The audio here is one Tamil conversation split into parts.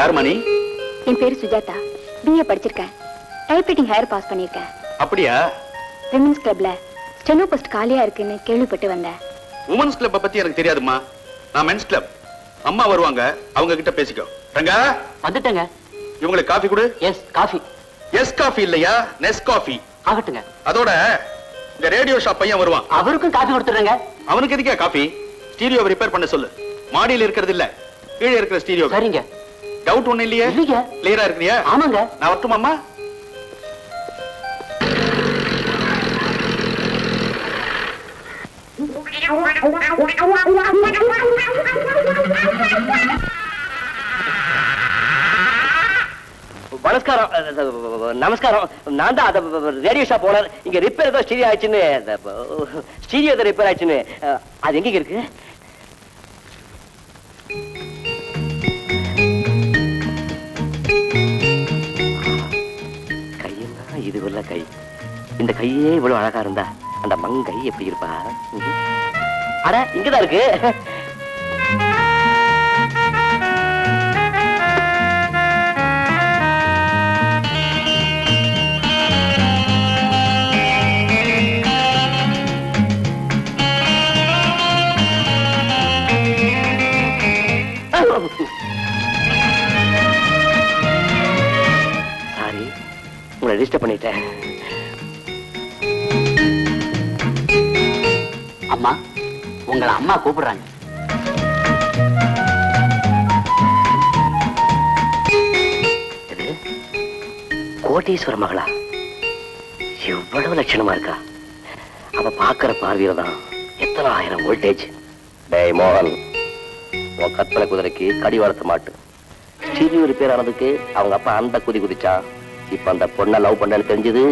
யார் மணி? என் பேரு சுஜாதா. BA படிச்சிருக்கேன். டைப்ரைட்டிங் ஹையர் பாஸ் பண்ணிருக்கேன். அப்படியா? விமென்ஸ் கிளப்ல ஸ்டெனோ போஸ்ட் காலியா இருக்குன்னு கேள்விப்பட்டு வந்தேன். உமன்ஸ் கிளப் பத்தி எனக்கு தெரியாதுமா. நான் மென்ஸ் கிளப். அம்மா வருவாங்க, அவங்க கிட்ட பேசிக்கோ. ரங்கா வந்துட்டேங்க. இவங்களுக்கு காஃபி கொடு. S coffee. எஸ் காஃபி இல்லையா, நெஸ் காஃபி ஆகட்டுங்க. அதோட இந்த ரேடியோ ஷாப் பையன் வருவான், அவருக்கும் காஃபி கொடுத்துடுறேங்க. அவனுக்கு எதுக்கே காஃபி? ஸ்டீரியோ ரிப்பேர் பண்ண சொல்லு. மாடியில் இருக்கிறது இல்ல, கீழே இருக்கிற ஸ்டீரியோ. சரிங்க. டவுட் ஒண்ணு இல்லையே? இல்லைங்க. கிளியரா இருக்கறியா? ஆமாங்க. நான் வரட்டுமாம்மா? நமஸ்காரம். நான் தான் ரேடியோ ஷாப் ஓனர். இங்க ரிப்பேர் ஏதோ ஸ்டீரியோ ஆயிடுச்சுன்னு, ஸ்டீரியோ ஏதோ ரிப்பேர் ஆயிடுச்சுன்னு. அது எங்க இருக்கு? கையா இது உள்ள கை. இந்த கையே இவ்வளவு அழகா இருந்தா அந்த மங்கை எப்படி இருப்பா? அட இங்கதான் இருக்கு. சாரி, உங்களை டிஸ்டர்ப் பண்ணிட்டேன். அம்மா, உங்களை அம்மா கூப்பிடுறாங்க. கோட்டீஸ்வர மகளா? எவ்வளவு லட்சணமா இருக்கா! அவ பாக்குற பார்வையில தான் எத்தனை ஆயிரம் வோல்டேஜ். டேய் மோகன், உன் கற்பனை குதிரைக்கு கடி வளர்த்த மாட்டு. ஸ்டீரியோ ரிப்பேர் ஆனதுக்கு அவங்க அப்பா அந்த குதி குதிச்சான். இப்ப அந்த பொண்ணை லவ் பண்ணு தெரிஞ்சது,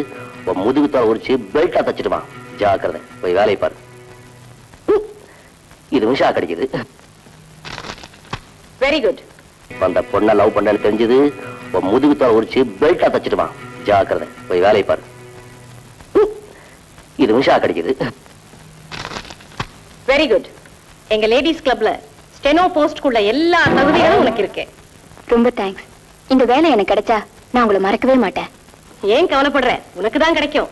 உன் முதுகுத்தால் உரிச்சு பெல்ட்டா தச்சிடுவான். ஜாக்கிரதை, போய் வேலையை பாரு. இது விஷா கிடைக்குது. Very good. அந்த பொண்ணை லவ் பண்ணு தெரிஞ்சது, உன் முதுகுத்தால் உரிச்சு பெல்ட்டா தச்சிடுவான். ஜாக்கிரதை, போய் வேலையை பாரு. இது விஷா கிடைக்குது. Very good. எங்க லேடிஸ் கிளப்ல ஸ்டெனோ போஸ்ட்குள்ள எல்லா தகுதிகளும் உனக்கு இருக்கு. ரொம்ப தேங்க்ஸ். இந்த வேலை எனக்கு கிடைச்சா நான் உங்களை மறக்கவே மாட்டேன். ஏன் கவலைப்படுற? உனக்கு தான் கிடைக்கும்.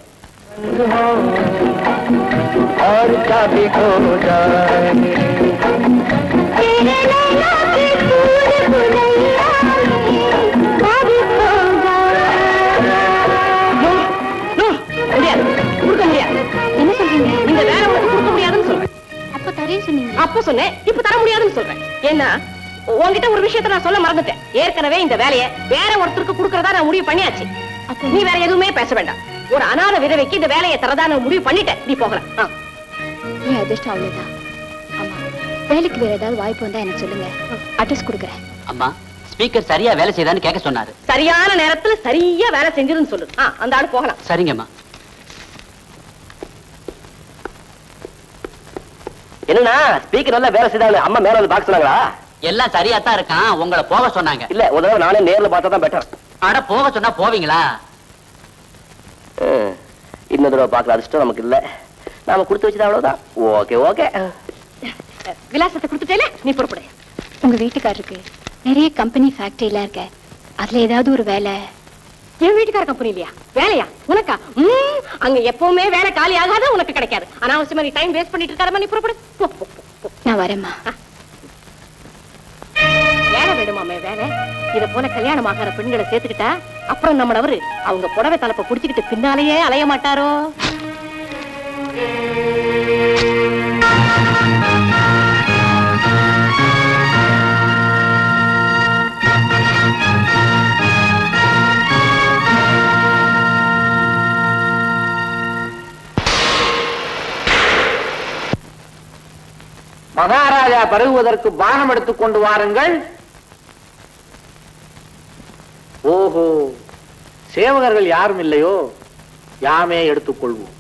என்ன சொல்றீங்க? இந்த வேலை உனக்கு கொடுக்க முடியாதுன்னு சொல்றேன். அப்ப தரேன் சொன்னீங்க. அப்ப சொன்னேன், இப்ப தர முடியாதுன்னு சொல்றேன். ஏன்னா உன்கிட்ட ஒரு விஷயத்தை நான் சொல்ல மறந்துட்டேன். ஏற்கனவே இந்த வேலையை வேற ஒருத்தருக்கு கொடுக்கறதா நான் முடிவு பண்ணியாச்சு. நீ வேற எதுவுமே பேச வேண்டாம். ஒரு அனாத விதவைக்கு இந்த வேலையை தரதா நான் முடிவு பண்ணிட்டேன். நீ போகலாம். என் அதிர்ஷ்டம் அவ்வளவுதான். ஆமா, வேலைக்கு வேற ஏதாவது வாய்ப்பு வந்தா எனக்கு சொல்லுங்க, அட்ரஸ் கொடுக்குறேன். அம்மா, ஸ்பீக்கர் சரியா வேலை செய்தான்னு கேட்க சொன்னாரு. சரியான நேரத்துல சரியா வேலை செஞ்சிருன்னு சொல்லு. அந்த ஆளு போகலாம். சரிங்கம்மா. என்னன்னா ஸ்பீக்கர் நல்லா வேலை செய்தாலும் அம்மா மேல வந்து பார்க்க சொன்னாங்களா? எல்லாம் சரியா தான் இருக்கான், உங்களை போக சொன்னாங்க. இல்ல, ஒரு தடவை நானே நேர்ல பார்த்தா தான் பெட்டர். அட போக சொன்னா போவீங்களா? இன்னொரு தடவை பார்க்கல அதிர்ஷ்டம் நமக்கு இல்ல. நாம கொடுத்து வச்சது அவ்வளவுதான். Okay okay. விலாசத்தை கொடுத்துட்டேல, நீ புறப்படு. உங்க வீட்டுக்காரருக்கு நிறைய கம்பெனி ஃபேக்டரி எல்லாம் இருக்க, அதுல ஏதாவது ஒரு வேலை. என் வீட்டுக்கார கம்பெனி இல்லையா? வேலையா உனக்கா? அங்க எப்பவுமே வேலை காலி ஆகாத, உனக்கு கிடைக்காது. அனாவசியமா நீ டைம் வேஸ்ட் பண்ணிட்டு இருக்காரமா, நீ புறப்படு. நான் வரேம்மா. வேலை வேணுமாமே வேலை. இத போல கல்யாணம் ஆகிற பெண்களை சேர்த்துக்கிட்டா அப்புறம் நம்மளவரு அவங்க புடவை தலைப்பை புடிச்சுக்கிட்டு பின்னாலேயே அலைய மாட்டாரோ? மகாராஜா பருகுவதற்கு பானம் எடுத்துக் கொண்டு வாருங்கள். ஓஹோ, சேவகர்கள் யாரும் இல்லையோ? யாமே எடுத்துக்கொள்வோம்.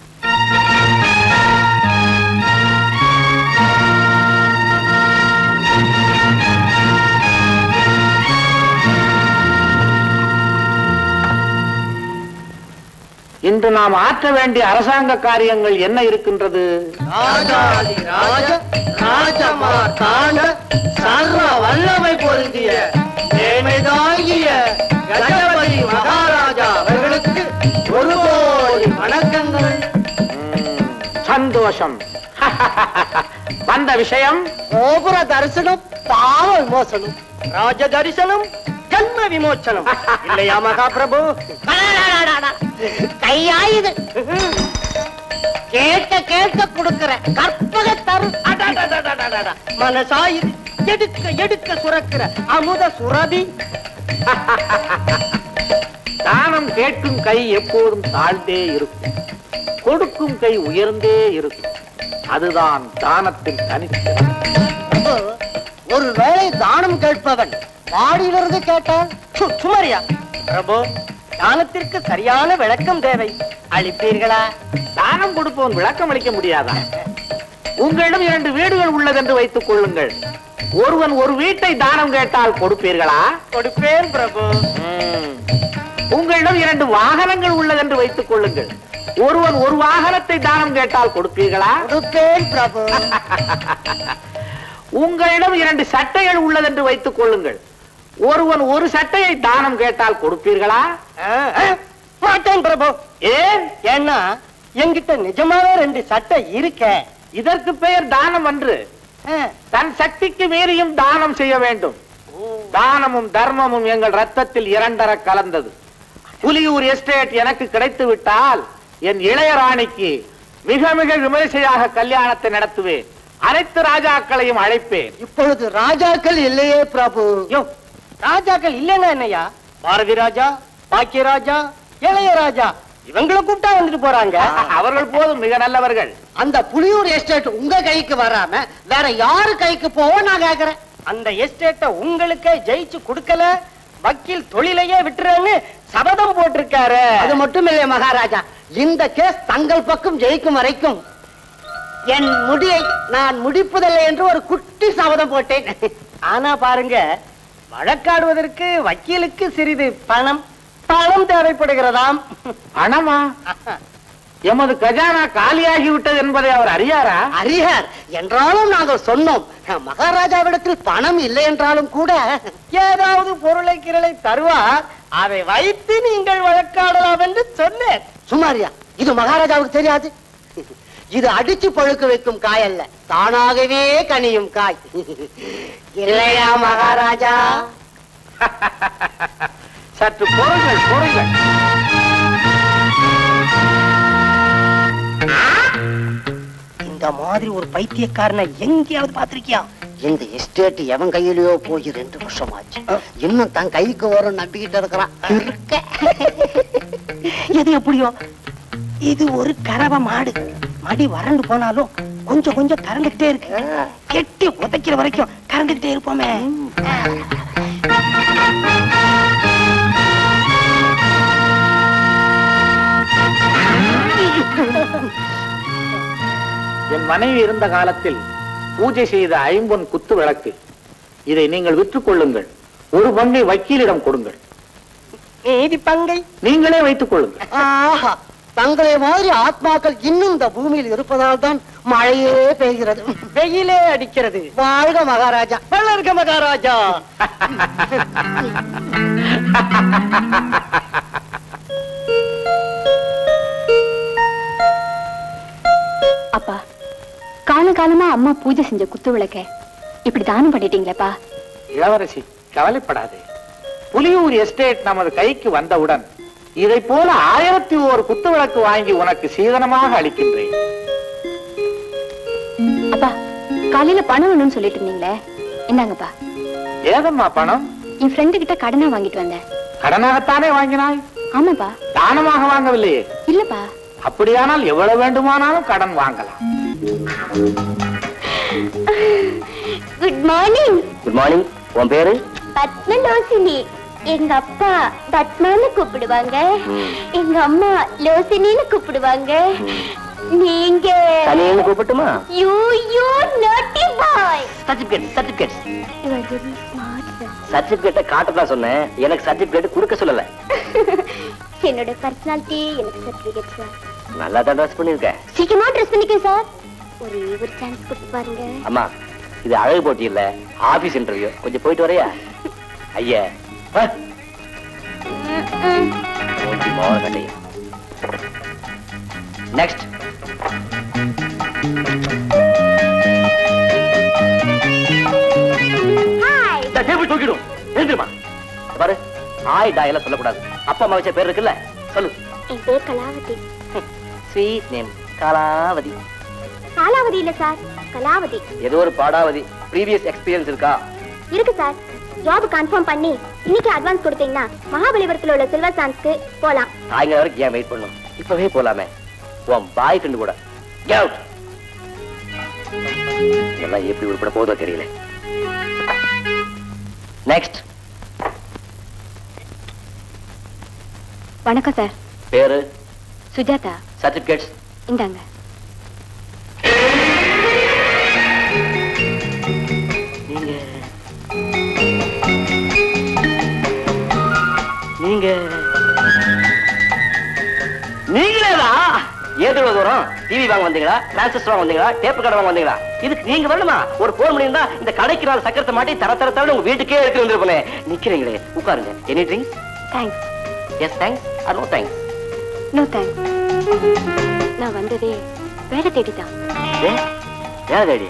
இன்று நாம் ஆற்ற வேண்டிய அரசாங்க காரியங்கள் என்ன இருக்கின்றது? வல்லமை பொருந்திய ஏழ்மைதாங்கிய கஜபதி மகாராஜா அவர்களுக்கு 1 கோடி வணக்கங்கள். சந்தோஷம். வந்த விஷயம் கோபுர தரிசனம், பாவ விமோசனம், ராஜ தரிசனம், ஜன்ம விமோச்சனம் இல்லையா மகாபிரபு? கையாயுது கேட்க கேட்க கொடுக்கிற கற்பக தரு. மனசாயுது எடுக்க எடுக்க சுரக்கிற அமுத சுரபி. தானம் கேட்கும் கை எப்போதும் தாழ்ந்தே இருக்கும், கொடுக்கும் கை உயர்ந்தே இருக்கும். அதுதான் தானத்தின் தனித்திறமை. ஒரு வேளை தானம் கேட்பவன் வாடியிலிருந்து கேட்டால் சுமரியா பிரபு, தானத்திற்கு சரியான விளக்கம் தேவை, அளிப்பீர்களா? தானம் கொடுப்பவன் விளக்கம் அளிக்க முடியாதா? உங்களிடம் 2 வீடுகள் உள்ளது என்று வைத்துக் கொள்ளுங்கள். ஒருவன் ஒரு வீட்டை தானம் கேட்டால் கொடுப்பீர்களா? கொடுப்பேன் பிரபு. உங்களிடம் 2 வாகனங்கள் உள்ளது என்று வைத்துக் கொள்ளுங்கள். ஒருவன் ஒரு வாகனத்தை தானம் கேட்டால் கொடுப்பீர்களா? கொடுப்பேன் பிரபு. உங்களிடம் 2 சட்டைகள் உள்ளது என்று வைத்துக் கொள்ளுங்கள். ஒருவன் ஒரு சட்டையை தானம் கேட்டால் கொடுப்பீர்களா? மாட்டேன் பிரபு. ஏன்? ஏன்னா என்கிட்ட நிஜமாவே 2 சட்டை இருக்க. இதற்கு பெயர் தானம் அன்று. தன் சக்திக்கு மீறியும் தானம் செய்ய வேண்டும். தானமும் தர்மமும் எங்கள் ரத்தத்தில் 2 கலந்தது. புலியூர் எஸ்டேட் எனக்கு கிடைத்து விட்டால் என் இளைய ராணிக்கு மிக மிக விமரிசையாக கல்யாணத்தை நடத்துவேன். அனைத்து ராஜாக்களையும் அழைப்பேன். இப்பொழுது ராஜாக்கள் இல்லையே பிரபு. ராஜாக்கள் இல்லைன்னா என்னையா? பாரதி ராஜா, பாக்கியராஜா, இளையராஜா இவங்களை கூப்பிட்டா வந்துட்டு போறாங்க. அவர்கள் போதும், மிக நல்லவர்கள். அந்த புலியூர் எஸ்டேட் உங்க கைக்கு வராம வேற யாரு கைக்கு போவோம் நான் கேக்குறேன். அந்த எஸ்டேட்டை உங்களுக்கே ஜெயிச்சு கொடுக்கல, வக்கீல் தொழிலையே விட்டுறேன்னு சபதம் போட்டிருக்காரு. அது மட்டும் இல்லையா மகாராஜா, இந்த கேஸ் தங்கள் பக்கம் ஜெயிக்கும் வரைக்கும் என் முடியை நான் முடிப்பதில்லை என்று ஒரு குட்டி சபதம் போட்டேன். ஆனா பாருங்க, வழக்காடுவதற்கு வக்கீலுக்கு சிறிது பணம் தேவைப்படுகிறதாம். பணமா? எமது கஜானா காலியாகி விட்டது என்பதை அவர் அறியாரா? அறியார் என்றாலும் நாங்கள் சொன்னோம். மகாராஜாவிடத்தில் பணம் இல்லை என்றாலும் கூட ஏதாவது பொருளை கிரளை தருவார், அதை வைத்து நீங்கள் வழக்காடலாம் என்று சொன்னேன். சுமாரியா, இது மகாராஜாவுக்கு தெரியாது. இது அடிச்சு பழுக்க வைக்கும் காய் அல்ல, தானாகவே கனியும் காய். இல்லையா மகாராஜா? சற்று பொறுங்கள் பொறுங்கள். இந்த மாதிரி ஒரு பைத்தியக்காரனை எங்கேயாவது பாத்திருக்கியா? இந்த எஸ்டேட் எவன் கையிலயோ போய் 2 வருஷமாச்சு. இன்னும் தன் கைக்கு வரும் நம்பிக்கிட்டு இருக்கிறான். எது எப்படியோ, இது ஒரு கறவை மாடு. மடி வறண்டு போனாலும் கொஞ்சம் கொஞ்சம் கறந்துகிட்டே இருக்கு. கெட்டி உதைக்கிற வரைக்கும் கறந்துகிட்டே இருப்போமே. என் மனைவி இருந்த காலத்தில் பூஜை செய்த 5 பொன் குத்து விளக்கு. இதை நீங்கள் விற்றுக் கொள்ளுங்கள். ஒரு பங்கை வக்கீலிடம் கொடுங்கள். மீதி பங்கை நீங்களே வைத்துக் கொள்ளுங்கள். ஆஹா, தங்களை மாதிரி ஆத்மாக்கள் இன்னும் இந்த பூமியில் இருப்பதால் தான் மழையே பெய்கிறது, வெயிலே அடிக்கிறது. வாழ்க மகாராஜா, வளர்க மகாராஜா. அப்பா, காலகாலமா அம்மா பூஜை செஞ்ச குத்து விளக்க இப்படி தானம் பண்ணிட்டீங்களேப்பா. இளவரசி, கவலைப்படாதே. புலியூர் எஸ்டேட் நமது கைக்கு வந்தவுடன் இதை போல 1001 குத்து விளக்கு வாங்கி உனக்கு சீதனமாக அளிக்கின்றேன். அப்பா, காலையில பணம் வேணும்னு சொல்லிட்டு இருந்தீங்களே, என்னங்கப்பா? ஏதம்மா பணம்? என் ஃப்ரெண்டு கிட்ட கடனா வாங்கிட்டு வந்தேன். கடனாகத்தானே வாங்கினாய்? ஆமாப்பா. தானமாக வாங்கவில்லையே? இல்லப்பா. அப்படியானால் எவ்வளவு வேண்டுமானாலும் கடன் வாங்கலாம். Good morning. Good morning. உன் பேரு? பத்மலோசினி. எங்க அப்பா பத்மான்னு கூப்பிடுவாங்க, எங்க அம்மா லோசினின்னு கூப்பிடுவாங்க. நீங்க தனியன்னு கூப்பிட்டுமா? You naughty boy. சர்டிபிகேட் சர்டிபிகேட்டை காட்டதான் சொன்னேன், எனக்கு சர்டிபிகேட் கொடுக்க சொல்லல. என்னோட பர்சனாலிட்டி எனக்கு சர்டிபிகேட் சார். நல்லா தான் ட்ரெஸ் பண்ணிருக்க. சீக்கிரமா ட்ரெஸ் பண்ணிக்க சார். ஒரு சான்ஸ் கொடுத்து பாருங்க. அம்மா, இது அழகு போட்டி இல்ல, ஆபீஸ் இன்டர்வியூ. கொஞ்சம் போயிட்டு வரையா? ஐயா நெக்ஸ்ட் டேபிள் தூக்கிடும் எழுந்துருமா பாரு ஹாய் டா எல்லாம் சொல்லக்கூடாது அப்பா அம்மா வச்ச பேர் இருக்குல்ல சொல்லு என் பேர் கலாவதி ஸ்வீட் நேம் கலாவதி காலாவதி இல்ல சார் கலாவதி ஏதோ ஒரு பாடாவதி ப்ரீவியஸ் எக்ஸ்பீரியன்ஸ் இருக்கா இருக்கு சார் ஜாப் கன்ஃபார்ம் பண்ணி இன்னைக்கு அட்வான்ஸ் கொடுத்தீங்கன்னா மகாபலிபுரத்துல உள்ள சில்வர் சான்ஸ்க்கு போலாம் சாயங்காலம் வரைக்கும் ஏன் வெயிட் பண்ணும் இப்பவே போலாமே உன் பாய் ஃப்ரெண்டு கூட Get out. இதெல்லாம் எப்படி உருப்பட போதோ தெரியல நெக்ஸ்ட் வணக்கம் சார் பேரு சுஜாதா சர்டிபிகேட்ஸ் இந்தாங்க நீங்க நீங்களேதா ஏதோ தூரம் டிவி வாங்க வந்தீங்களா டிரான்சிஸ்டர் வாங்க வந்தீங்களா டேப் கடை வாங்க வந்தீங்களா இதுக்கு நீங்க வரணுமா ஒரு 4 மணி இருந்தா இந்த கடைக்கு நான் சக்கரத்தை மாட்டி தர உங்க வீட்டுக்கே எடுத்து வந்துருப்பேன் நிக்கிறீங்களே உட்காருங்க any drinks thanks yes thanks or no thanks no thanks நான் வந்ததே வேலை தேடிதான் வேலை தேடி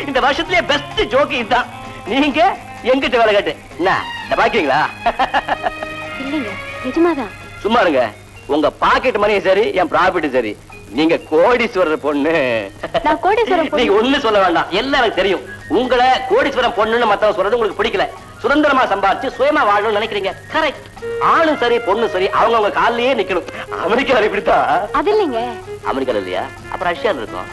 இந்த வருஷத்துலயே பெஸ்ட் ஜோக்கு இதுதான் நீங்க எங்கிட்ட வேலை கேட்டு என்ன பாக்கிறீங்களா இல்லைங்க நிஜமாதான் சும்மா இருங்க உங்க பாக்கெட் மணியும் சரி என் ப்ராஃபிட் சரி நீங்க கோடீஸ்வரர் பொண்ணு நான் கோடீஸ்வரன் பொண்ணு. நீங்க ஒண்ணு சொல்ல வேண்டாம் எல்லாம் எனக்கு தெரியும் உங்களை கோடீஸ்வரன் பொண்ணுன்னு மத்தவங்க சொல்றது உங்களுக்கு பிடிக்கல சுதந்திரமா சம்பாதிச்சு சுயமா வாழணும்னு நினைக்கிறீங்க கரெக்ட் ஆணும் சரி பொண்ணு சரி அவங்க அவங்க காலிலேயே நிக்கணும் அமெரிக்கால இப்படித்தான் அது இல்லைங்க அமெரிக்கால இல்லையா அப்புறம் ரஷ்யால இருக்கும்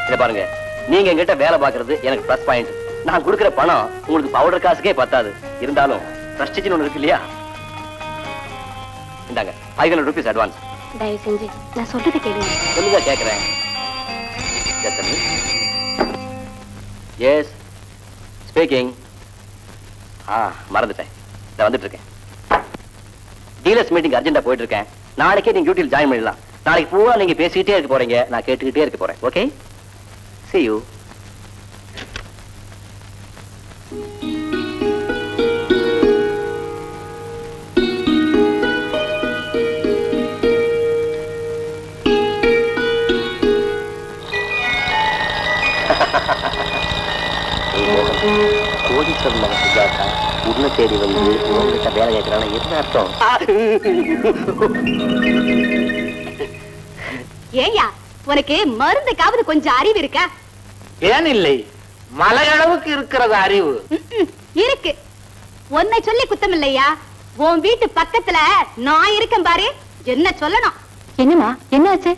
இத பாருங்க நீங்க என்கிட்ட வேலை பாக்குறது எனக்கு பிளஸ் பாயிண்ட் நான் கொடுக்கிற பணம் உங்களுக்கு பவுடர் காசுக்கே பத்தாது இருந்தாலும் பிரஸ்டிஜ்னு ஒண்ணு இருக்கு இல்லையா இந்தாங்க 500 rupees அட்வான்ஸ் தயவு செஞ்சு நான் சொல்றதை கேளுங்க சொல்லுங்க கேக்குறேன் எஸ் ஸ்பீக்கிங் மறந்துட்டேன் நான் வந்துட்டு இருக்கேன் டீலர்ஸ் மீட்டிங் அர்ஜென்ட்டா போயிட்டு இருக்கேன் நாளைக்கே நீங்க டியூட்டியில் ஜாயின் பண்ணிடலாம் நாளைக்கு பூரா நீங்க பேசிக்கிட்டே இருக்க போறீங்க நான் கேட்டுக்கிட்டே இருக்க போறேன் ஓகே see you கோடீஸ்வரன் மகன் சுஜாதா உன்னை தேடி வந்து உங்ககிட்ட வேலை கேட்கிறான என்ன அர்த்தம் ஏயா உனக்கு மருந்துக்காவது கொஞ்சம் அறிவு இருக்கா ஏன் இல்லை மலையளவுக்கு இருக்கிறது அறிவு இருக்கு உன்னை சொல்லி குத்தம் இல்லையா உன் வீட்டு பக்கத்துல நான் இருக்கேன் பாரு என்ன சொல்லணும் என்னமா என்னாச்சு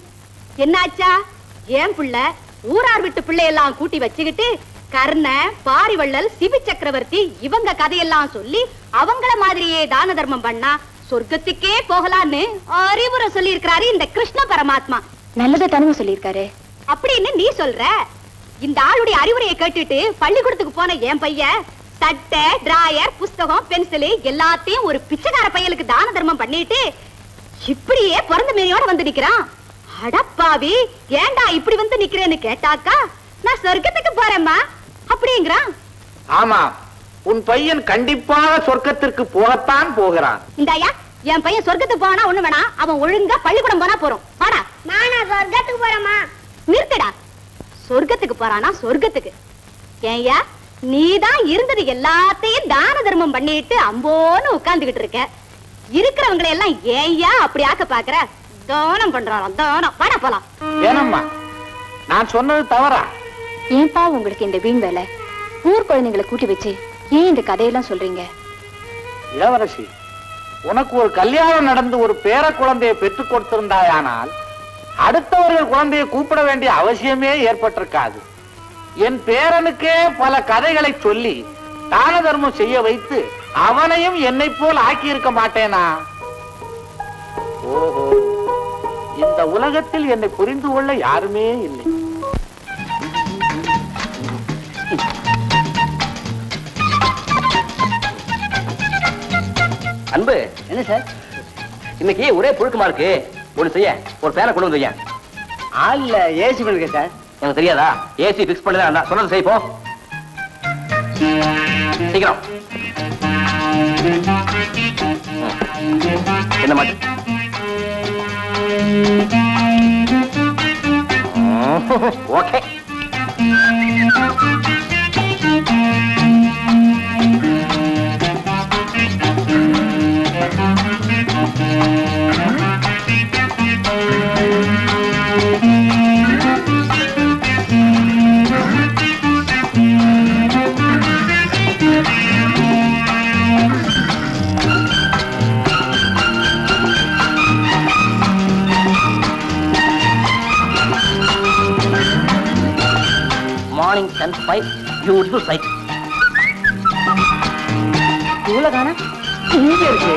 என்னாச்சா ஏன் புள்ள ஊரார் விட்டு பிள்ளையெல்லாம் கூட்டி வச்சுக்கிட்டு கர்ண பாரிவள்ளல் சிபி சக்கரவர்த்தி இவங்க கதையெல்லாம் சொல்லி அவங்கள மாதிரியே தான தர்மம் பண்ணா சொர்க்கத்துக்கே போகலான்னு அறிவுரை சொல்லி இருக்கிறாரு இந்த கிருஷ்ண பரமாத்மா நல்லதை தனிமை சொல்லியிருக்காரு அப்படின்னு நீ சொல்ற இந்த ஆளுடைய அறிவுரையை கேட்டுட்டு பள்ளிக்கூடத்துக்கு போன என் பையன் சட்டை டிராயர் புஸ்தகம் பென்சில் எல்லாத்தையும் ஒரு பிச்சைக்கார பையலுக்கு தான தர்மம் பண்ணிட்டு இப்படியே பிறந்த மேனியோட வந்து நிக்கிறான் அடப்பாவி ஏண்டா இப்படி வந்து நிக்கிறேன்னு கேட்டாக்கா நான் சொர்க்கத்துக்கு போறேம்மா அப்படிங்கிறான் ஆமா உன் பையன் கண்டிப்பாக சொர்க்கத்திற்கு போகத்தான் போகிறான் இந்தாயா என் பையன் சொர்க்கத்துக்கு போனா ஒண்ணு வேணா அவன் ஒழுங்கா பள்ளிக்கூடம் போனா போறோம் வாடா நானா சொர்க்கத்துக்கு போறேமா நிறுத்தடா சொர்க்கத்துக்கு போறானா சொர்க்கத்துக்கு ஏய்யா நீதான் இருந்தது எல்லாத்தையும் தான தர்மம் பண்ணிட்டு அம்போன்னு உட்கார்ந்துகிட்டு இருக்க இருக்கிறவங்களை எல்லாம் ஏய்யா அப்படி ஆக்க பாக்குற தானம் பண்றாளாம் தானம் வாடா போலாம் ஏனம்மா நான் சொன்னது தவறா ஏன்பா உங்களுக்கு இந்த வீண் வேலை ஊர் குழந்தைங்களை கூட்டி வச்சு ஏன் இந்த கதையெல்லாம் சொல்றீங்க இளவரசி உனக்கு ஒரு கல்யாணம் நடந்து ஒரு பேர குழந்தையை பெற்றுக் கொடுத்திருந்தாயானால் அடுத்தவர்கள் குழந்தையை கூப்பிட வேண்டிய அவசியமே ஏற்பட்டிருக்காது என் பேரனுக்கே பல கதைகளை சொல்லி தான தர்மம் செய்ய வைத்து அவனையும் என்னை போல் ஆக்கி இருக்க மாட்டேனா ஓஹோ இந்த உலகத்தில் என்னை புரிந்து கொள்ள யாருமே இல்லை அன்பு என்ன சார் இன்னைக்கு ஒரே புழுக்கமா இருக்கு ஒண்ணு செய்ய ஒரு ஃபேனை கொண்டு வந்து ஆள்ல ஏசி பண்ணுங்க சார் எனக்கு தெரியாதா ஏசி பிக்ஸ் பண்ணல சொன்னது செய் போ சீக்கிரம். என்ன மாட்டு? Okay. Morning sunlight, beautiful sight. இவ்வளவு தானே இங்க இருக்கு.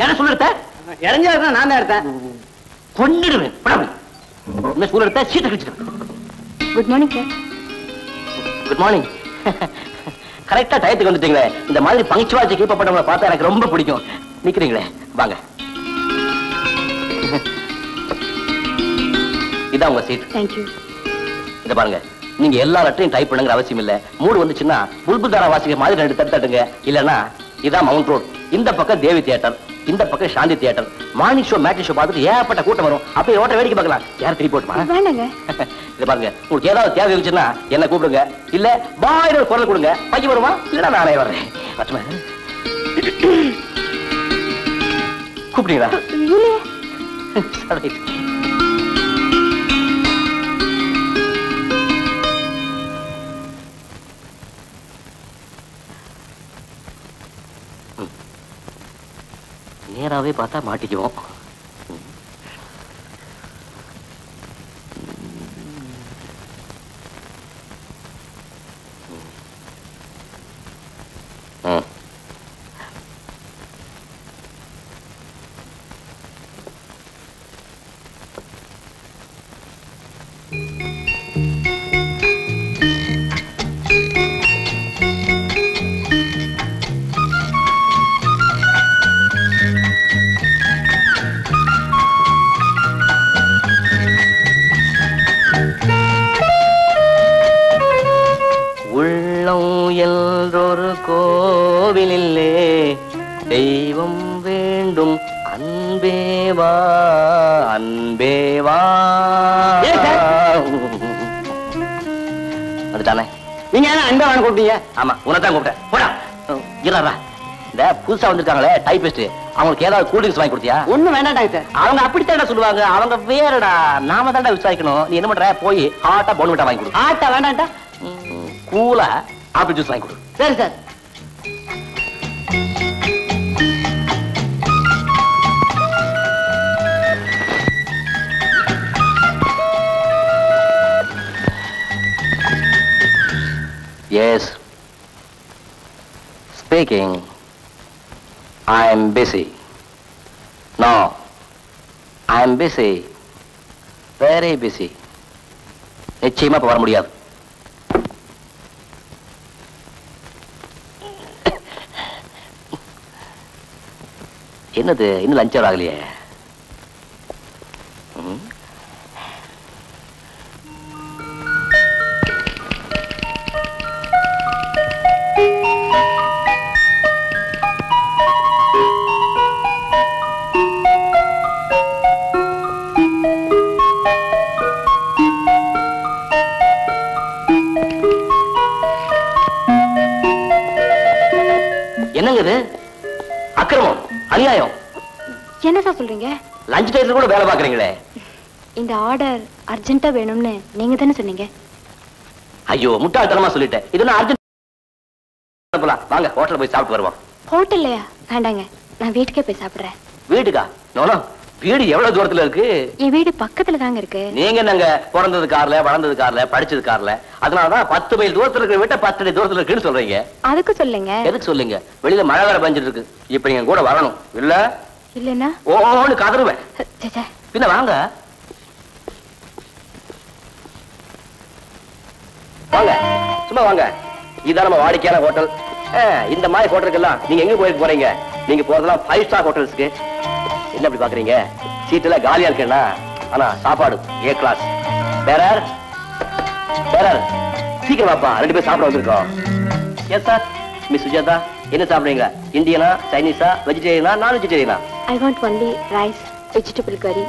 என்ன சொல்லிருத்த? இறஞ்சாதான் நான் தான் எடுத்தேன். கொன்னிடுவேன். என்ன சொல்லிருத்த? சீட்டை கழிச்சிட்டு. Good morning sir. Good morning. கரெக்டா டயத்துக்கு வந்துட்டீங்களே. இந்த மாதிரி பங்க்சுவாலிட்டி கீப் பண்ணவங்கள பார்த்தா எனக்கு ரொம்ப பிடிக்கும். நிக்கிறீங்களே, வாங்க. இதான் உங்க சீட். தேங்க்யூ. இத பாருங்க, நீங்க எல்லா லெட்டரையும் டைப் பண்ணுங்கிற அவசியம் இல்ல. மூடு வந்துச்சுன்னா புல்புல் தாரா வாசிக்க மாதிரி 2 தட்டு தட்டுங்க. இல்லன்னா இதான் மவுண்ட் ரோட். இந்த பக்கம் தேவி தியேட்டர், இந்த பக்கம் சாந்தி தியேட்டர். மார்னிங் ஷோ மேட்ச் ஷோ பார்த்துட்டு ஏகப்பட்ட கூட்டம் வரும். அப்படியே ஓட்ட வேடிக்கை பார்க்கலாம். யார் திருப்பி போட்டுமா? வேண்டாங்க. இத பாருங்க, உங்களுக்கு ஏதாவது தேவை இருந்துச்சுன்னா என்ன கூப்பிடுங்க. இல்ல பாய் ஒரு குரல் கொடுங்க. பையன் வருமா? இல்ல நானே வர்றேன். பச்சமா கூப்பிட்டீங்களா? நேராவே பார்த்தா மாட்டிக்குவோம். என்றொரு கோவிலிலே தெய்வம் வேண்டும் அன்பேவா அன்பேவா. அதுதானே நீங்க என்ன அன்பா வாங்க கூப்பிட்டீங்க? ஆமா, உனதான் கூப்பிட்டேன். போடா இல்லடா. இந்த புதுசா வந்திருக்காங்களே டைபிஸ்ட், அவங்களுக்கு ஏதாவது கூல் ட்ரிங்க்ஸ் வாங்கி கொடுத்தியா? ஒண்ணும் வேண்டாம் டாக்டர். அவங்க அப்படித்தான் சொல்லுவாங்க. அவங்க வேறடா. நாம தான்டா விசாரிக்கணும். நீ என்ன பண்ற? போய் ஹாட்டா போன்விட்டா வாங்கி கொடு. ஆட்டா வேண்டாம்டா. கூலா ஆப்பிள் ஜூஸ் வாங்கி கொடு. சரி sir. Yes. Speaking. I'm busy. No. I'm busy. Very busy. நிச்சயமா இப்ப வர முடியாது. என்னது இன்னும் லஞ்ச் அவர் ஆகலையே? என்னங்க இது? அக்கிரமம், அநியாயம். என்ன சார் சொல்றீங்க? லஞ்ச் டைம்ல கூட வேலை பாக்குறீங்களே. இந்த ஆர்டர் அர்ஜென்ட்டா வேணும்னு நீங்க தானே சொன்னீங்க. ஐயோ, முட்டாள்தனமா சொல்லிட்டேன். இது நான் அர்ஜென்ட். வாங்க ஹோட்டல்ல போய் சாப்பிட்டு வருவோம். ஹோட்டல்லையா? வேண்டாங்க, நான் வீட்டுக்கே போய் சாப்பிடுறேன். வீட்டுக்கா? நோனோ, வீடு எவ்வளவு தூரத்துல இருக்கு? என் வீடு பக்கத்துல தாங்க இருக்கு. நீங்க என்னங்க பிறந்தது கார்ல, வளர்ந்தது கார்ல, படிச்சது கார்ல, அதனாலதான் 10 மைல் தூரத்துல இருக்கிற வீட்டை 10 அடி தூரத்துல இருக்குன்னு சொல்றீங்க. அதுக்கு சொல்லுங்க. எதுக்கு சொல்லுங்க? வெளியில மழை வேற பெஞ்சிட்டு இருக்கு. இப்ப நீங்க கூட வரணும். இல்ல இல்லன்னா ஓன்னு கதறுவேன். பின்ன வாங்க வாங்க, சும்மா வாங்க. இதான் நம்ம வாடிக்கையான ஹோட்டல். இந்த மாதிரி ஹோட்டலுக்கு எல்லாம் நீங்க எங்க போயிருக்க போறீங்க? நீங்க போறதெல்லாம் 5 ஸ்டார் ஹோட்டல்ஸ்க்கு. என்ன அப்படி பாக்குறீங்க? சீட்டுல காலியா இருக்கேன்னா ஆனா சாப்பாடு ஏ கிளாஸ். வேற சீக்கிரம் வாப்பா, 2 பேர் சாப்பிட வந்திருக்கோம். Yes sir. மிஸ் சுஜாதா, என்ன சாப்பிடுறீங்க? இந்தியனா, சைனீஸா, வெஜிடேரியனா, நான் வெஜிடேரியனா? I want only rice, vegetable curry.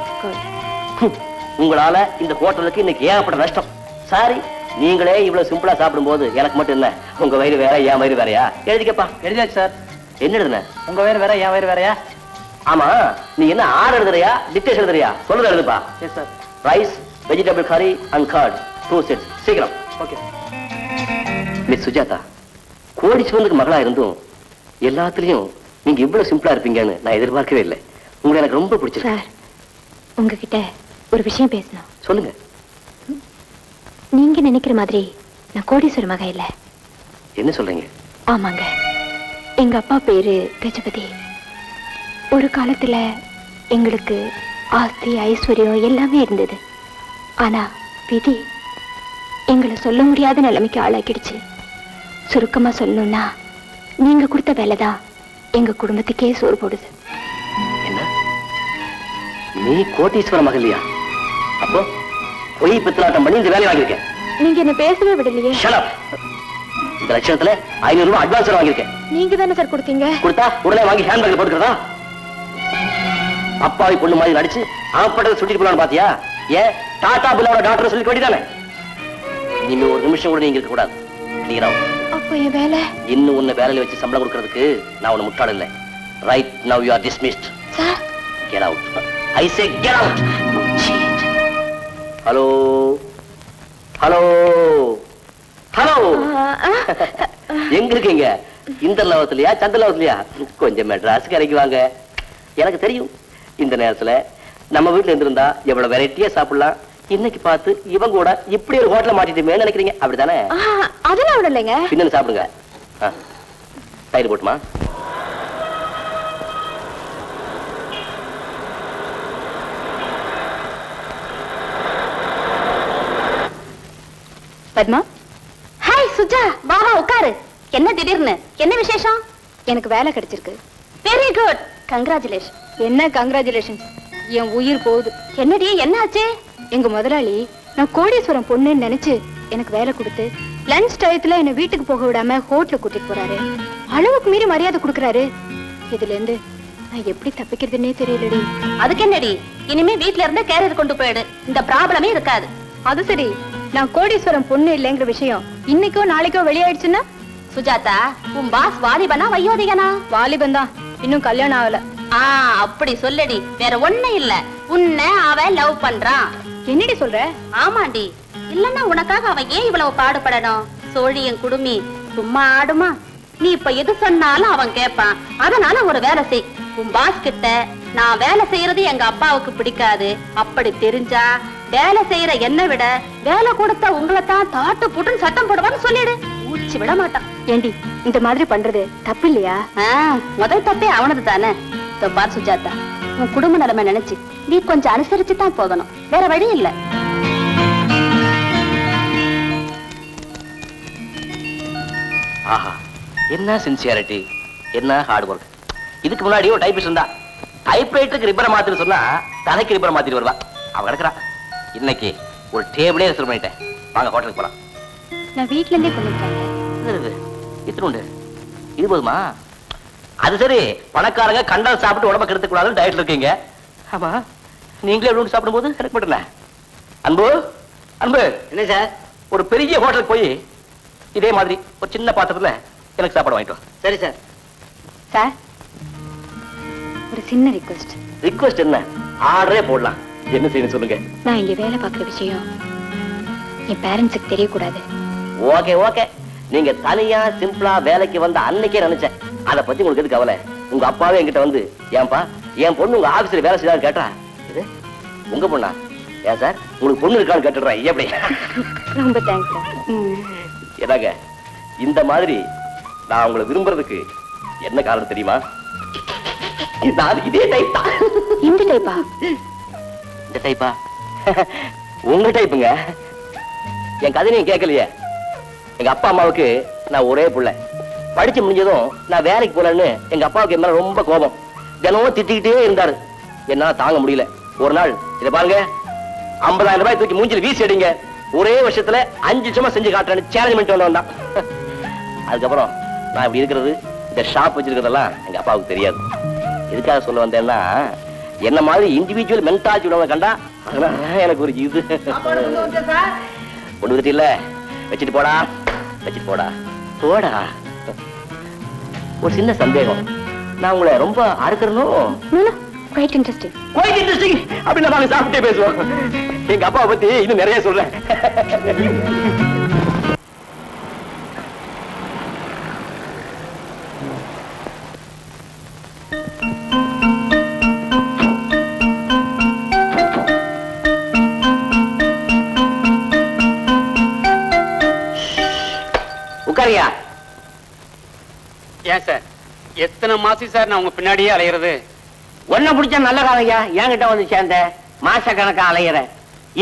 உங்களால இந்த ஹோட்டலுக்கு இன்னைக்கு ஏகப்பட்ட நஷ்டம். சாரி, நீங்களே இவ்வளவு சிம்பிளா சாப்பிடும் போது எனக்கு மட்டும் இல்ல, உங்க வயிறு வேற என் வயிறு வேறையா? எழுதிக்கப்பா. எழுதியாச்சு சார். என்ன எழுதுன? உங்க வயிறு வேற என் வயிறு வேறையா? ஆமா, நீ என்ன ஆறு எழுதுறியா டிக்டேஷன் எழுதுறியா? சொல்லுங்க எழுதுப்பா. Yes sir. Rice, vegetable curry and curd 2 sets. சீக்கிரம். ஓகே. மிஸ் சுஜாதா, கோடீஸ்வரனுக்கு மகளா இருந்தும் எல்லாத்துலயும் நீங்க இவ்வளவு சிம்பிளா இருப்பீங்கன்னு நான் எதிர்பார்க்கவே இல்லை. உங்களை எனக்கு ரொம்ப பிடிச்சிருக்கு. சார், உங்ககிட்ட ஒரு விஷயம் பேசணும். சொல்லுங்க. நீங்க நினைக்கிற மாதிரி நான் கோடீஸ்வர மக இல்ல. என்ன சொல்றீங்க? ஆமாங்க, எங்க அப்பா பேரு கஜபதி. ஒரு காலத்துல எங்களுக்கு ஆஸ்தி ஐஸ்வர்யம் எல்லாமே இருந்தது. ஆனா விதி எங்களை சொல்ல முடியாத நிலைமைக்கு ஆளாக்கிடுச்சு. சுருக்கமா சொல்லணும்னா, நீங்க கொடுத்த வேலைதான் எங்க குடும்பத்துக்கே சோறு போடுது. என்ன? நீ கோட்டீஸ்வர மகள்லையா? அப்போ பொய் பித்தலாட்டம் பண்ணி இந்த வேலையை வாங்கியிருக்கேன். நீங்க என்ன பேசவே விடலையே. Shut up. இந்த லட்சணத்துல 500 ரூபாய் அட்வான்ஸ் வாங்கியிருக்கேன். நீங்க தானே சார் கொடுத்தீங்க? கொடுத்தா உடனே வாங்கி ஹேண்ட்பேக்ல போட்டுக்கிறதா? அப்பாவி பொண்ணு மாதிரி நடிச்சு ஆப்பட்டதை சுட்டிட்டு போலான்னு பாத்தியா? ஏன் டாடா பில்லாவோட டாக்டர் சொல்லி வேண்டியதானே? இனிமே ஒரு நிமிஷம் கூட நீங்க இருக்க கூடாது. கிளியர் ஆகும். அப்ப என் வேலை? இன்னும் உன்னை வேலையில வச்சு சம்பளம் கொடுக்கறதுக்கு நான் உன்னை முட்டாள் இல்லை. Right now you are dismissed. Sir, get out. I say get out. Hello hello hello. எங்க இருக்கீங்க? இந்த லவத்திலயா சந்திர லவத்திலயா? கொஞ்சம் மெட்ராஸ் கரைக்கு வாங்க. எனக்கு தெரியும் இந்த நேரத்துல நம்ம வீட்டுல இருந்திருந்தா எவ்வளவு வெரைட்டியா சாப்பிடலாம். இன்னைக்கு பார்த்து இவங்க கூட இப்படி ஒரு ஹோட்டல மாட்டிட்டுமே நினைக்கிறீங்க, அப்படித்தானே? அதெல்லாம் விட இல்லைங்க. பின்னு சாப்பிடுங்க. தயிர் போட்டுமா? பத்மா. ஹாய் சுஜா, வா வா உட்காரு. என்ன திடீர்னு? என்ன விசேஷம்? எனக்கு வேலை கிடைச்சிருக்கு. Very good, congratulation. என்ன கங்க்ராச்சுலேஷன்? என் உயிர் போகுது. என்னடி, என்ன ஆச்சு? எங்க முதலாளி நான் கோடீஸ்வரம் பொண்ணுன்னு நினைச்சு எனக்கு வேலை கொடுத்து லஞ்ச் டயத்துல என்ன வீட்டுக்கு போக விடாம ஹோட்டலுக்கு கூட்டிட்டு போறாரு. அளவுக்கு மீறி மரியாதை கொடுக்கறாரு. இதுல இருந்து நான் எப்படி தப்பிக்கிறதுன்னே தெரியலடி. அதுக்கு என்னடி, இனிமே வீட்ல இருந்தே கேரியர் கொண்டு போயிடு, இந்த ப்ராப்ளமே இருக்காது. அது சரி, நான் கோடீஸ்வரம் பொண்ணு இல்லைங்கிற விஷயம் இன்னைக்கோ நாளைக்கோ வெளியாயிடுச்சுன்னா? சுஜாதா, உன் பாஸ் வாலிபனா வயோதிகனா? வாலிபன் தான், இன்னும் கல்யாணம் ஆகல. அப்படி சொல்லடி, வேற ஒண்ணு இல்ல. உன்னை அவன் லவ் பண்றான். என்னடி சொல்ற? ஆமாண்டி, இல்லன்னா உனக்காக அவன் ஏன் இவ்வளவு பாடுபடணும்? சோழியன் குடுமி சும்மா ஆடுமா? நீ இப்ப எது சொன்னாலும் அவன் கேட்பான். அதனால ஒரு வேலை செய். உன் பாஸ் கிட்ட நான் வேலை செய்யறது எங்க அப்பாவுக்கு பிடிக்காது, அப்படி தெரிஞ்சா வேலை செய்யற என்ன விட வேலை கொடுத்த உங்களை தான் தாட்டு போட்டுன்னு சட்டம் போடுவான்னு சொல்லிடு. ஊச்சி விட மாட்டான். ஏண்டி, இந்த மாதிரி பண்றது தப்பு இல்லையா? முதல் தப்பே அவனது தானே. பார் சுஜாதா, உன் குடும்ப நிலைமை நினைச்சு நீ கொஞ்சம் அனுசரிச்சு தான் போகணும், வேற வழி இல்ல. ஆஹா, என்ன சின்சியாரிட்டி, என்ன ஹார்ட் ஒர்க். இதுக்கு முன்னாடி ஒரு டைபிஸ்ட் இருந்தா, டைப்ரைட்டருக்கு ரிப்பரை மாத்திட்டு சொன்னா தலைக்கு ரிப்பரை மாத்திட்டு வருவா. அவ கிடக்குறா. இன்னைக்கு ஒரு டேபிளே ரிசர்வ் பண்ணிட்டேன். வாங்க ஹோட்டலுக்கு போலாம். நான் வீட்ல இருந்தே கொண்டு இத்தினுண்டு இது போதுமா? அது சரி, பணக்காரங்க கண்டல் சாப்பிட்டு உடம்ப கெடுத்துக் கூடாதுன்னு டயட்ல இருக்கீங்க. ஆமா, நீங்களே எவ்வளவு சாப்பிடும் போது எனக்கு மட்டும் அன்பு அன்பு. என்ன சார்? ஒரு பெரிய ஹோட்டலுக்கு போய் இதே மாதிரி ஒரு சின்ன பாத்திரத்துல எனக்கு சாப்பாடு வாங்கிட்டு வா. சரி சார். சார், ஒரு சின்ன ரிக்வெஸ்ட். ரிக்வெஸ்ட் என்ன? ஆர்டரே போடலாம். என்ன செய்யணும் சொல்லுங்க. நான் இங்க வேலை பார்க்குற விஷயம் என் பேரண்ட்ஸுக்கு தெரியக்கூடாது. ஓகே ஓகே, நீங்க தனியா சிம்பிளா வேலைக்கு வந்த அன்னைக்கே நினைச்சேன். அதை பத்தி உங்களுக்கு எது கவலை? உங்க அப்பாவே என்கிட்ட வந்து, ஏன்பா என் பொண்ணு உங்க ஆபீஸ்ல வேலை செய்யறான்னு கேட்டா, இது உங்க பொண்ணா? ஏன் சார், உங்களுக்கு பொண்ணு இருக்கான்னு கேட்டுடுறேன். எப்படி? ரொம்ப தேங்க்ஸ் சார். ஏதாங்க, இந்த மாதிரி நான் உங்களை விரும்புறதுக்கு என்ன காரணம் தெரியுமா? நான் இதே டைப் தான். இந்த டைப்பா? இந்த டைப்பா? உங்க டைப்புங்க. என் கதை நீங்க கேட்கலையே. எங்க அப்பா அம்மாவுக்கு நான் ஒரே புள்ள. படிச்சு முடிஞ்சதும் நான் வேலைக்கு போலன்னு எங்க அப்பாவுக்கு என் மேல ரொம்ப கோபம். தினமும் திட்டிக்கிட்டே இருந்தாரு. என்னால தாங்க முடியல. ஒரு நாள் இதை பாருங்க, 50,000 ரூபாய் தூக்கி மூஞ்சில் வீசி அடிங்க, ஒரே வருஷத்துல 5 நிமிஷமா செஞ்சு காட்டுறேன்னு சேலஞ்ச் பண்ணிட்டு வந்தான். அதுக்கப்புறம் நான் இப்படி இருக்கிறது, இந்த ஷாப் வச்சிருக்கிறதெல்லாம் எங்க அப்பாவுக்கு தெரியாது. எதுக்காக சொல்ல வந்தேன்னா, என்ன மாதிரி இண்டிவிஜுவல் மென்டாலிட்டி உள்ளவங்க கண்டா அதனால எனக்கு ஒரு இது கொண்டு வந்துட்டு இல்ல. வச்சுட்டு போடா, வச்சுட்டு போடா போடா. ஒரு சின்ன சந்தேகம், நான் உங்களை ரொம்ப அறுக்கிறனும்? Quite interesting. குவைட் இன்ட்ரெஸ்டிங் அப்படின்னு நாங்க சாப்பிட்டே பேசுவோம். எங்க அப்பாவை பத்தி இன்னும் நிறைய சொல்றேன். உட்காரியா? ஏன் சார், எத்தனை மாசம் சார் நான் உங்க பின்னாடியே அலையிறது? ஒன்ன பிடிச்சா நல்ல காலையா, என்கிட்ட வந்து சேர்ந்த மாச கணக்கா அலையிற.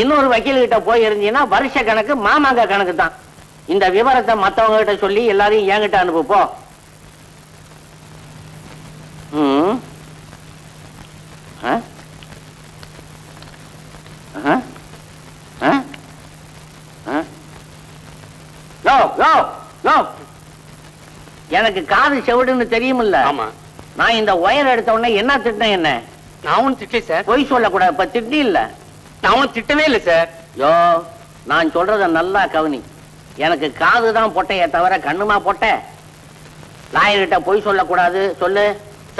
இன்னொரு வக்கீல் கிட்ட போய் இருந்தீங்கன்னா வருஷ கணக்கு மாமாங்க கணக்கு தான். இந்த விவரத்தை மத்தவங்க கிட்ட சொல்லி எல்லாரையும் என்கிட்ட அனுப்பு போ. எனக்கு காது செவிடுன்னு தெரியுமில்ல? ஆமா. நான் இந்த ஒயர் எடுத்த உடனே என்ன திட்டினேன்? என்ன நான் ஒன்னும் திட்டே சார். பொய் சொல்லக்கூடாது. இப்ப திட்டி இல்ல, நான் ஒன்னும் திட்டவே இல்லை சார். யோ, நான் சொல்றத நல்லா கவனி. எனக்கு காதுதான் பொட்டையே தவிர கண்ணுமா பொட்டை? லாயர்கிட்ட பொய் சொல்லக்கூடாது சொல்லு.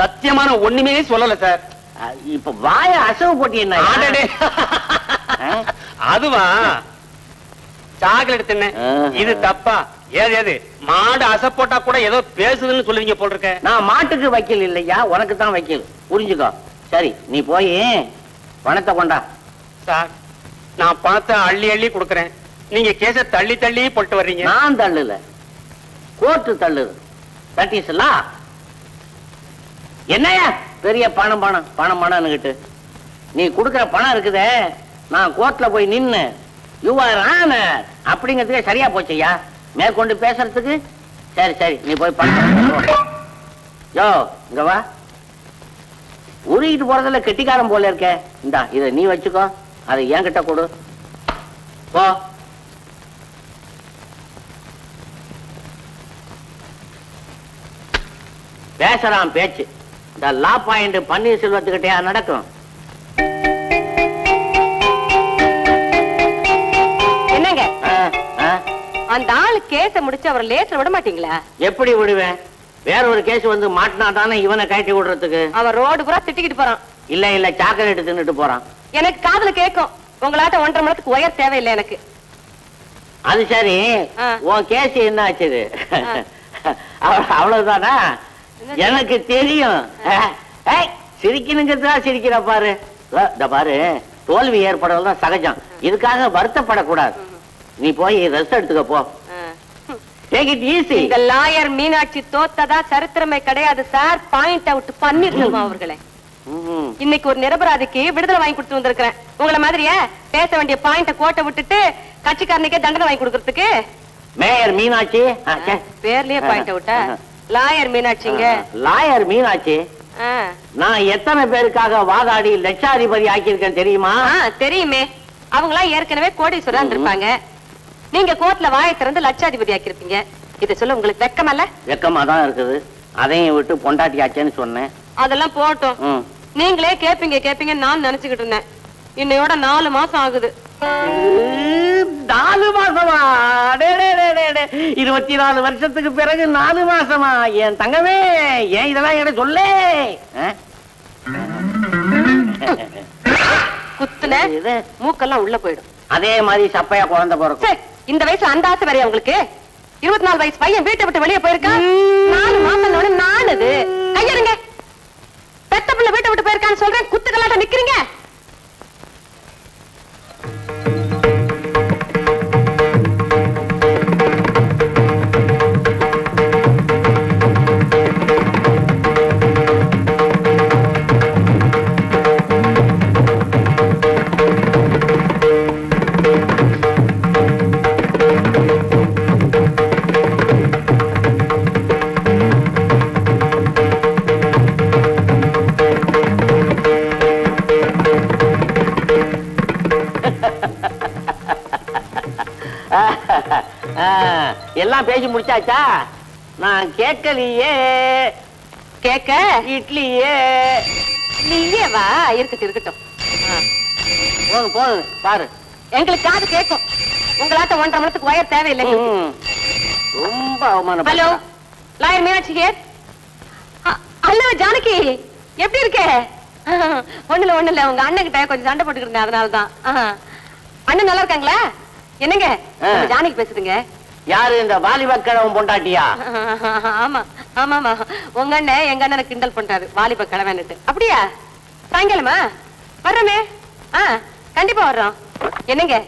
சத்தியமான ஒண்ணுமே சொல்லல சார். இப்ப வாய அசவு போட்டி என்ன? அதுவா சாக்லேட் தின்ன. இது தப்பா? ஏது ஏது மாடு அசை போட்டா கூட ஏதோ பேசுதுன்னு சொல்லுவீங்க போல் இருக்க. நான் மாட்டுக்கு வக்கீல் இல்லையா, உனக்கு தான் வக்கீல், புரிஞ்சுக்கோ. சரி, நீ போய் பணத்தை கொண்டா. சார், நான் பணத்தை அள்ளி அள்ளி கொடுக்கறேன், நீங்க கேஸ தள்ளி தள்ளி போட்டு வர்றீங்க. நான் தள்ளுல, கோர்ட்டு தள்ளுது. That is law. என்னையா பெரிய பணம் பணம் பணம் பணம்னுகிட்டு நீ கொடுக்கிற பணம் இருக்குதே, நான் கோர்ட்ல போய் நின்னு யூ ஆர் ஆனர் அப்படிங்கிறதுக்கு சரியா போச்சையா மேற்கொண்டு பேசுறதுக்கு? சரி சரி, நீ போய் பணம். யோ, இங்க வா. உருகிட்டு போறதுல கெட்டிக்காரன் போல இருக்க. இந்தா இதை நீ வச்சுக்கோ, அதை என்கிட்ட கொடு. போ. பேசுறான் பேச்சு. இந்த லா பாயிண்ட் பன்னீர்செல்வத்துக்கிட்டயா நடக்கும்? என்னங்க அந்த ஆளு கேஸ முடிச்சு அவர் லேஸ்ல விட மாட்டீங்களா? எப்படி விடுவேன்? வேற ஒரு கேஸ் வந்து மாட்டினா தானே இவனை கட்டி விடுறதுக்கு. அவன் ரோடு பூரா திட்டிக்கிட்டு போறான். இல்ல இல்ல, சாக்லேட் தின்னுட்டு போறான். எனக்கு காதுல கேட்கும். உங்களாட்ட 1.5 மணி நேரத்துக்கு உயர் தேவையில்லை எனக்கு. அது சரி, உன் கேஸ் என்ன ஆச்சு? அவ்வளவுதானா? எனக்கு தெரியும். சிரிக்கணுங்கிறதா சிரிக்கிற பாரு. இந்த பாரு, தோல்வி ஏற்படுறதுதான் சகஜம். இதுக்காக வருத்தப்படக்கூடாது. நீ போய் ரெஸ்ட் எடுத்துக்க போ. Take it easy. இந்த லாயர் மீனாட்சி தோத்ததா சரித்திரமே கிடையாது சார். பாயிண்ட் அவுட் பண்ணிருக்கோம் அவர்களே. இன்னைக்கு ஒரு நிரபராதிக்கு விடுதலை வாங்கி கொடுத்து வந்திருக்கிறேன். உங்களை மாதிரியே பேச வேண்டிய பாயிண்ட கோட்டை விட்டுட்டு கட்சிக்காரனுக்கே தண்டனை வாங்கி கொடுக்கறதுக்கு. மேயர் மீனாட்சி பேர்லயே பாயிண்ட் அவுட்டா? லாயர் மீனாட்சிங்க. லாயர் மீனாட்சி, நான் எத்தனை பேருக்காக வாதாடி லட்சாதிபதி ஆக்கியிருக்கேன் தெரியுமா? தெரியுமே. அவங்களா ஏற்கனவே கோடீஸ்வரா இருந்திருப்பாங்க. நீங்க கோர்ட்ல வாயை திறந்து லட்சாதிபதி ஆக்கிருப்பீங்க. இத சொல்ல உங்களுக்கு வெக்கமல்ல? வெக்கமா தான் இருக்குது. அதையும் விட்டு பொண்டாட்டி ஆச்சேன்னு சொன்னேன். அதெல்லாம் போட்டோம். நீங்களே கேப்பீங்க நான் நினைச்சுக்கிட்டு இருந்தேன். இன்னையோட 4 மாசம் ஆகுது. 4 மாசமா? 24 வருஷத்துக்கு பிறகு 4 மாசமா? என் தங்கமே, ஏன் இதெல்லாம் என்ன சொல்ல? குத்துன மூக்கெல்லாம் உள்ள போயிடும். அதே மாதிரி சப்பையா குழந்தை பிறக்கும். இந்த வயசு அந்த ஆசை வரையா உங்களுக்கு? 24 வயசு பையன் வீட்டை விட்டு வெளியே போயிருக்கான். 4 மாசம் நானுது கையெடுங்க. பெத்த பிள்ளை வீட்டை விட்டு போயிருக்கான்னு சொல்றேன், குத்துக்கலாட்ட நிக்கிறீங்க. எல்லாம் பேசி முடிச்சாச்சா? நான் கேட்கலையே. கேக்க இட்லியே. நீயே வா. இருக்கட்டும் இருக்கட்டும். போதும் போதும் பாரு. எங்களுக்கு காது கேட்கும். உங்களாட்ட 1.5 மணி நேரத்துக்கு வயர் தேவையில்லை. ரொம்ப அவமானம். Hello, lawyer Meenakshi here. Hello Janaki, எப்படி இருக்க? ஒண்ணு இல்ல உங்க அண்ணன் கிட்ட கொஞ்சம் சண்டை போட்டுக்கிட்டு இருந்தேன், அதனாலதான். அண்ணன் நல்லா இருக்காங்களா? என்னங்க ஜானகி பேசுதுங்க. யாரு இந்த வாலிப கிழவன் பொண்டாட்டியா? ஆமா ஆமாமா, உங்க அண்ணன் எங்க அண்ணனை கிண்டல் பண்றாரு வாலிப கிழவன்னுட்டு. அப்படியா? சாயங்காலமா வர்றோமே. கண்டிப்பா வர்றோம். என்னங்க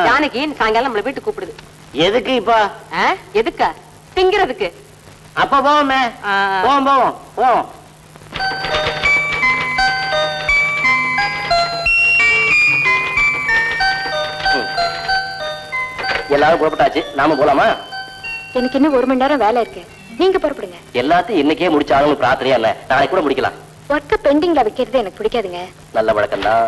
ஜானகி சாயங்காலம் நம்மள வீட்டுக்கு கூப்பிடுது. எதுக்கு இப்ப? எதுக்கா? திங்கிறதுக்கு. அப்ப போவோமே. போவோம் போவோம் போவோம். எல்லாரும் புறப்பட்டாச்சு, நாம போலாமா? எனக்கு இன்னும் 1 மணி நேரம் வேலை இருக்கு. நீங்க புறப்படுங்க. எல்லாத்தையும் இன்னைக்கே முடிச்சாலும் பிரார்த்தனையா இல்ல, நாளைக்கு கூட முடிக்கலாம். ஒர்க்க பெண்டிங்ல வைக்கிறது எனக்கு பிடிக்காதுங்க. நல்ல வழக்கம் தான்.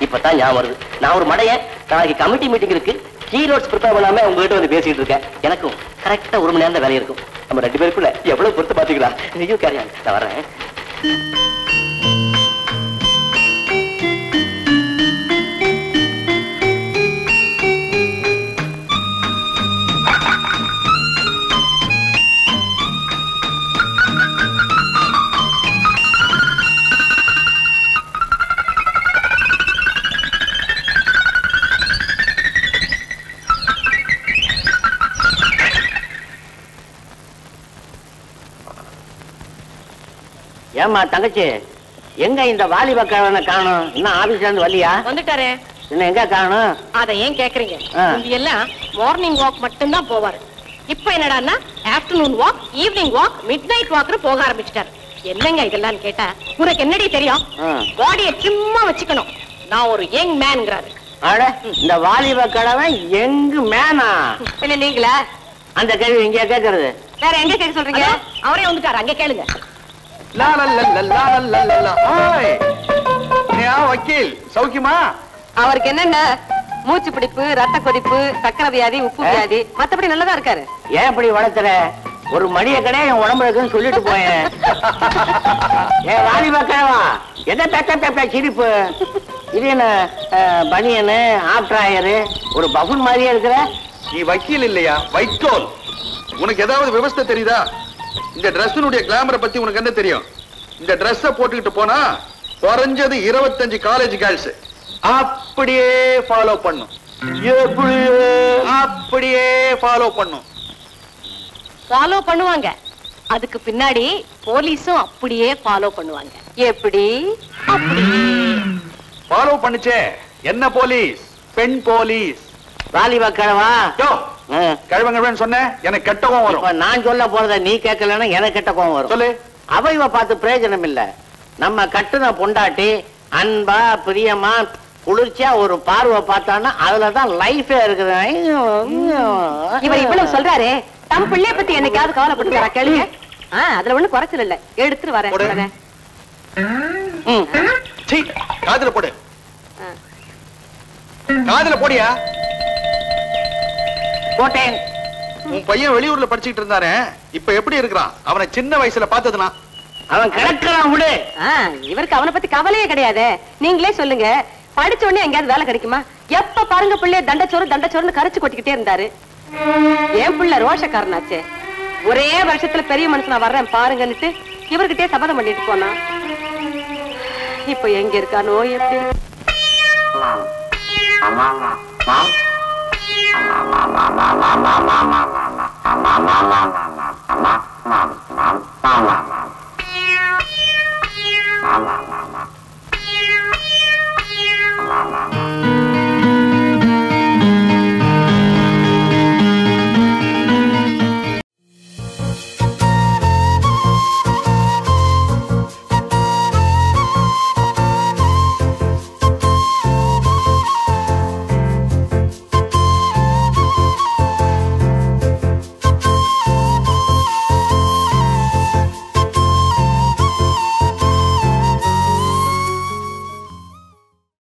இப்பதான் ஞாபகம் வருது, நான் ஒரு மடையன். நாளைக்கு கமிட்டி மீட்டிங் இருக்கு. கீ நோட்ஸ் ப்ரிப்பேர் பண்ணாம உங்ககிட்ட வந்து பேசிட்டு இருக்கேன். எனக்கும் கரெக்டா 1 மணி நேரம் வேலை இருக்கும். நம்ம 2 பேருக்குள்ள எவ்வளவு பொறுத்து பாத்தீங்களா? நீயும் கேரியா, நான் வர்றேன். ஏமா தங்கச்சி, எங்க இந்த வாலிப கிழவனை காணும்? இன்னும் ஆபீஸ்ல இருந்து வரலையா? வந்துட்டாரு. இன்னும் எங்க காணும்? அத ஏன் கேக்குறீங்க? எல்லாம் மார்னிங் வாக் மட்டும் தான் போவாரு. இப்ப என்னடான்னா afternoon walk, evening walk, mid night வாக்னு போக ஆரம்பிச்சிட்டாரு. என்னங்க இதெல்லாம் கேட்டா உனக்கு என்னடி தெரியும்? பாடியை சும்மா வச்சுக்கணும். நான் ஒரு யங் மேன்ங்கிறாரு. அட, இந்த வாலிப கிழவன் யங் மேனா? இல்ல நீங்களா? அந்த கேள்வி இங்க கேக்குறது. வேற எங்க கேட்க சொல்றீங்க? அவரே வந்துட்டாரு, அங்க கேளுங்க. வக்கீல் சௌக்கியமா? அவருக்கு என்னென்ன மூச்சு பிடிப்பு, ரத்த கொதிப்பு, சக்கரை வியாதி, உப்பு வியாதி, மத்தபடி நல்லதா இருக்காரு. ஏன் இப்படி வளர்த்துற? ஒரு மணிய கடை என் உடம்புல இருக்குன்னு சொல்லிட்டு போயேன். ஏன் வாலிப கிழவா, எதை பெக்க சிரிப்பு? இது என்ன பனியனு, ஆப்ட்ராயரு, ஒரு பஃபுன் மாதிரியே இருக்கிற? நீ வக்கீல் இல்லையா, வைக்கோல். உனக்கு ஏதாவது விவசாய தெரியுதா? இந்த டிரெஸ்னுடைய கிளாமரை பத்தி உனக்கு என்ன தெரியும்? இந்த டிரெஸ்ஸ போட்டுக்கிட்டு போனா குறைஞ்சது 25 காலேஜ் கேர்ள்ஸ் அப்படியே ஃபாலோ பண்ணும். அப்படியே ஃபாலோ பண்ணும். ஃபாலோ பண்ணுவாங்க. அதுக்கு பின்னாடி போலீஸும் அப்படியே ஃபாலோ பண்ணுவாங்க. எப்படி? அப்படியே ஃபாலோ பண்ணுச்சே. என்ன போலீஸ்? பெண் போலீஸ். வாலிப கிழவா, கிழவங்க சொன்ன எனக்கு கெட்ட கோவம் வரும். நான் சொல்ல போறத நீ கேட்கலன்னா எனக்கு கெட்ட கோவம் வரும். சொல்லு. அவைவ பார்த்து பிரயோஜனம் இல்ல. நம்ம கட்டுன பொண்டாட்டி அன்பா பிரியமா குளிர்ச்சியா ஒரு பார்வை பார்த்தான்னா அதுலதான் லைஃபே இருக்குது. இவர் இவ்வளவு சொல்றாரு, தம் பிள்ளைய பத்தி என்னைக்காவது கவலைப்பட்டு கேளுங்க. அதுல ஒண்ணு குறைச்சல் இல்ல, எடுத்துட்டு வரேன். காதுல போடு, காதுல போடியா. போட்டேன். உன் பையன் வெளியூர்ல படிச்சுட்டு இருந்தானே, இப்ப எப்படி இருக்கிறான்? அவனை சின்ன வயசுல பார்த்ததுனா? அவன் கிடக்கிறான் விடு. இவருக்கு அவனை பத்தி கவலையே கிடையாது. நீங்களே சொல்லுங்க, படிச்ச உடனே எங்கேயாவது வேலை கிடைக்குமா? எப்ப பாருங்க பிள்ளைய தண்டச்சோறுன்னு கரைச்சு கொட்டிக்கிட்டே இருந்தாரு. என் பிள்ளை ரோஷக்காரனாச்சே. ஒரே வருஷத்துல பெரிய மனுஷனா வர்றேன் பாருங்கன்னுட்டு இவர்கிட்டே சபதம் பண்ணிட்டு போனா. இப்ப எங்க இருக்கானோ எப்படி?